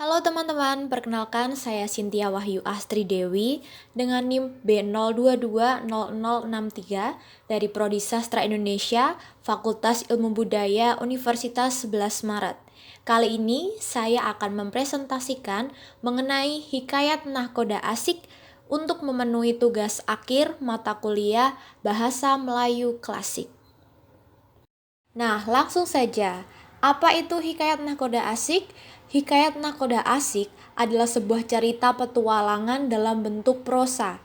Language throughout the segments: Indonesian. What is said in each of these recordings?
Halo teman-teman, perkenalkan saya Cynthia Wahyu Astri Dewi dengan NIM B022063 dari Prodi Sastra Indonesia, Fakultas Ilmu Budaya Universitas 11 Maret. Kali ini saya akan mempresentasikan mengenai hikayat nahkoda asik untuk memenuhi tugas akhir mata kuliah Bahasa Melayu Klasik. Nah, langsung saja. Apa itu hikayat nahkoda asik? Hikayat nahkoda asik adalah sebuah cerita petualangan dalam bentuk prosa.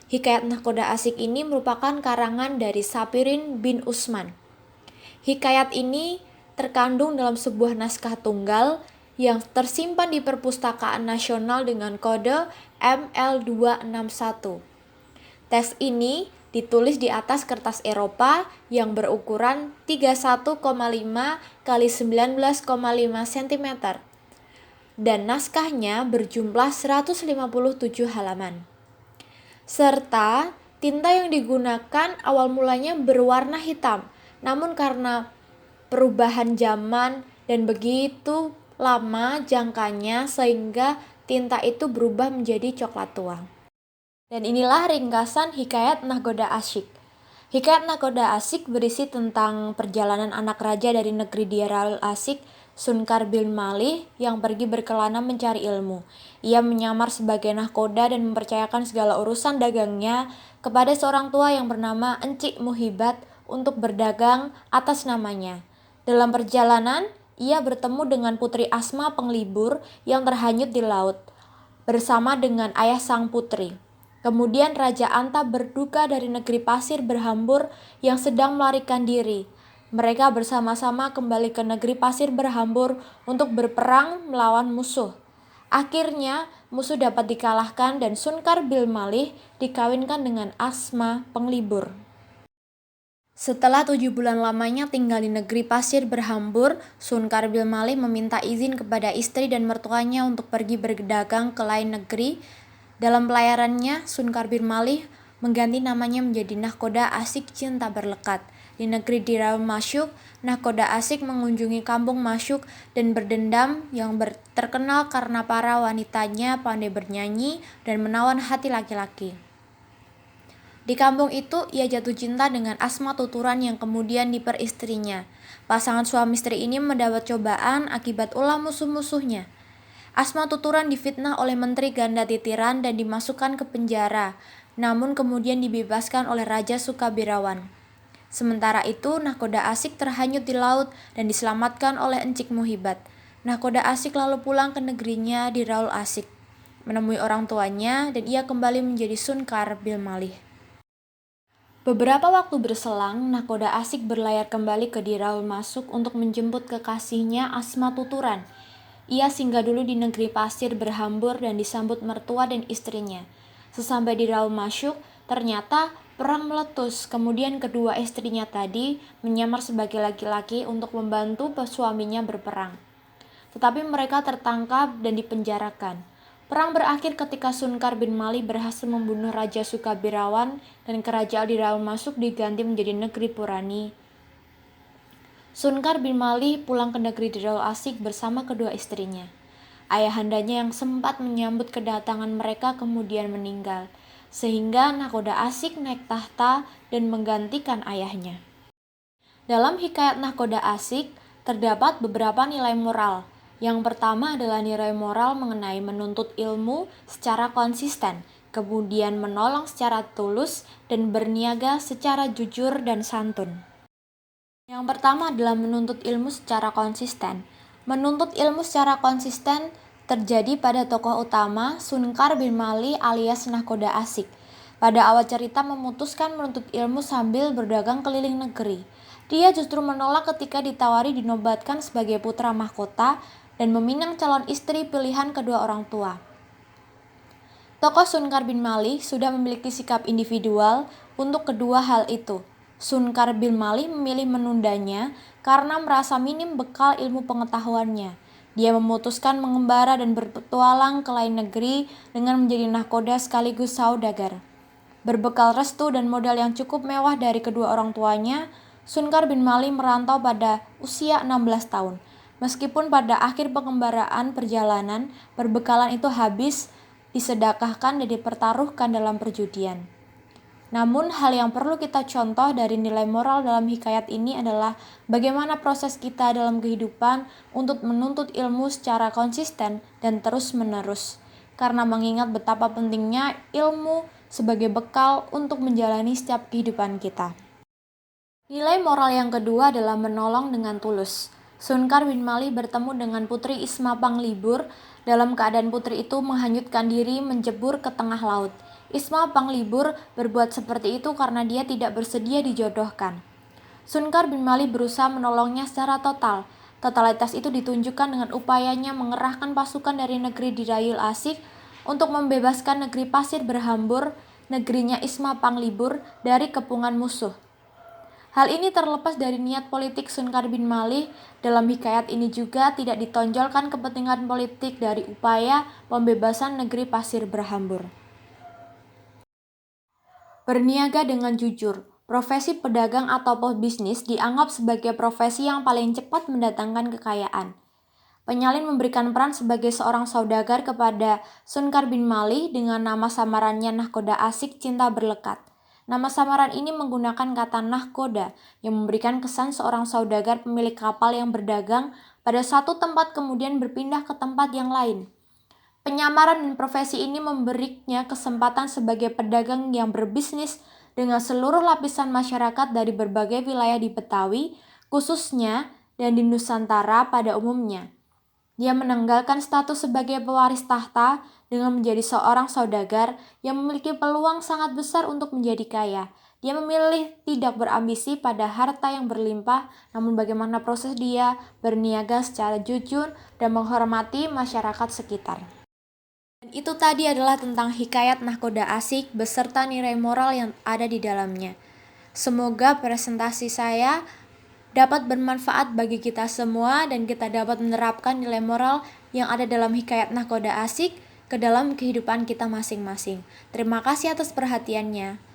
Hikayat nahkoda asik ini merupakan karangan dari Sapirin bin Usman. Hikayat ini terkandung dalam sebuah naskah tunggal yang tersimpan di Perpustakaan Nasional dengan kode ML261. Teks ini ditulis di atas kertas Eropa yang berukuran 31,5 kali 19,5 cm dan naskahnya berjumlah 157 halaman. Serta tinta yang digunakan awal mulanya berwarna hitam, namun karena perubahan zaman dan begitu lama jangkanya sehingga tinta itu berubah menjadi coklat tua. Dan inilah ringkasan hikayat nahkoda asik. Hikayat nahkoda asik berisi tentang perjalanan anak raja dari negeri Diarul Asik, Sunkar bin Malih, yang pergi berkelana mencari ilmu. Ia menyamar sebagai nahkoda dan mempercayakan segala urusan dagangnya kepada seorang tua yang bernama Encik Muhibat untuk berdagang atas namanya. Dalam perjalanan, ia bertemu dengan Putri Asma Penglibur yang terhanyut di laut, bersama dengan ayah sang putri. Kemudian Raja Anta berduka dari negeri pasir berhambur yang sedang melarikan diri. Mereka bersama-sama kembali ke negeri pasir berhambur untuk berperang melawan musuh. Akhirnya musuh dapat dikalahkan dan Sunkar bin Malih dikawinkan dengan Asma Penglibur. Setelah 7 bulan lamanya tinggal di negeri pasir berhambur, Sunkar bin Malih meminta izin kepada istri dan mertuanya untuk pergi berdagang ke lain negeri. Dalam pelayarannya, Sunkar bin Malih mengganti namanya menjadi nahkoda asik cinta berlekat. Di negeri Diarul Masyuk, nahkoda asik mengunjungi kampung Masyuk dan berdendam yang terkenal karena para wanitanya pandai bernyanyi dan menawan hati laki-laki. Di kampung itu, ia jatuh cinta dengan Asma Tuturan yang kemudian diperistrinya. Pasangan suami istri ini mendapat cobaan akibat ulah musuh-musuhnya. Asma Tuturan difitnah oleh Menteri Ganda Titiran dan dimasukkan ke penjara, namun kemudian dibebaskan oleh Raja Sukabirawan. Sementara itu, nahkoda asik terhanyut di laut dan diselamatkan oleh Encik Muhibat. Nahkoda asik lalu pulang ke negerinya di Raul Asik, menemui orang tuanya, dan ia kembali menjadi Sunkar bin Malih. Beberapa waktu berselang, nahkoda asik berlayar kembali ke Diarul Masyuk untuk menjemput kekasihnya Asma Tuturan. Ia singgah dulu di negeri pasir berhambur dan disambut mertua dan istrinya. Sesampai di Diarul Masyuk, ternyata perang meletus. Kemudian kedua istrinya tadi menyamar sebagai laki-laki untuk membantu suaminya berperang. Tetapi mereka tertangkap dan dipenjarakan. Perang berakhir ketika Sunkar bin Malih berhasil membunuh Raja Sukabirawan dan kerajaan Diarul Masyuk diganti menjadi negeri Purani. Sunkar bin Malih pulang ke negeri Diarul Asik bersama kedua istrinya. Ayahandanya yang sempat menyambut kedatangan mereka kemudian meninggal, sehingga nahkoda asik naik tahta dan menggantikan ayahnya. Dalam hikayat nahkoda asik terdapat beberapa nilai moral. Yang pertama adalah nilai moral mengenai menuntut ilmu secara konsisten, kemudian menolong secara tulus, dan berniaga secara jujur dan santun. Yang pertama adalah menuntut ilmu secara konsisten. Menuntut ilmu secara konsisten terjadi pada tokoh utama Sunkar bin Malih alias nahkoda asik. Pada awal cerita memutuskan menuntut ilmu sambil berdagang keliling negeri. Dia justru menolak ketika ditawari dinobatkan sebagai putra mahkota dan meminang calon istri pilihan kedua orang tua. Tokoh Sunkar bin Malih sudah memiliki sikap individual untuk kedua hal itu. Sunkar bin Malih memilih menundanya karena merasa minim bekal ilmu pengetahuannya. Dia memutuskan mengembara dan berpetualang ke lain negeri dengan menjadi nahkoda sekaligus saudagar. Berbekal restu dan modal yang cukup mewah dari kedua orang tuanya, Sunkar bin Malih merantau pada usia 16 tahun. Meskipun pada akhir pengembaraan perjalanan, perbekalan itu habis, disedekahkan dan dipertaruhkan dalam perjudian. Namun hal yang perlu kita contoh dari nilai moral dalam hikayat ini adalah bagaimana proses kita dalam kehidupan untuk menuntut ilmu secara konsisten dan terus-menerus. Karena mengingat betapa pentingnya ilmu sebagai bekal untuk menjalani setiap kehidupan kita. Nilai moral yang kedua adalah menolong dengan tulus. Sunkar bin Malik bertemu dengan Putri Isma Panglibur. Dalam keadaan putri itu menghanyutkan diri menjebur ke tengah laut. Isma Panglibur berbuat seperti itu karena dia tidak bersedia dijodohkan. Sunkar bin Malik berusaha menolongnya secara total. Totalitas itu ditunjukkan dengan upayanya mengerahkan pasukan dari negeri Dirayul Asik untuk membebaskan negeri pasir berhambur, negerinya Isma Panglibur, dari kepungan musuh. Hal ini terlepas dari niat politik Sunkar bin Malik. Dalam hikayat ini juga tidak ditonjolkan kepentingan politik dari upaya pembebasan negeri pasir berhambur. Berniaga dengan jujur. Profesi pedagang atau pebisnis dianggap sebagai profesi yang paling cepat mendatangkan kekayaan. Penyalin memberikan peran sebagai seorang saudagar kepada Sunkar bin Malik dengan nama samarannya Nahkoda Asik Cinta Berlekat. Nama samaran ini menggunakan kata nahkoda yang memberikan kesan seorang saudagar pemilik kapal yang berdagang pada satu tempat kemudian berpindah ke tempat yang lain. Penyamaran dan profesi ini memberinya kesempatan sebagai pedagang yang berbisnis dengan seluruh lapisan masyarakat dari berbagai wilayah di Betawi, khususnya, dan di Nusantara pada umumnya. Dia menanggalkan status sebagai pewaris tahta dengan menjadi seorang saudagar yang memiliki peluang sangat besar untuk menjadi kaya. Dia memilih tidak berambisi pada harta yang berlimpah, namun bagaimana proses dia berniaga secara jujur dan menghormati masyarakat sekitar. Dan itu tadi adalah tentang hikayat Nahkoda Asik beserta nilai moral yang ada di dalamnya. Semoga presentasi saya dapat bermanfaat bagi kita semua dan kita dapat menerapkan nilai moral yang ada dalam hikayat Nahkoda Asik ke dalam kehidupan kita masing-masing. Terima kasih atas perhatiannya.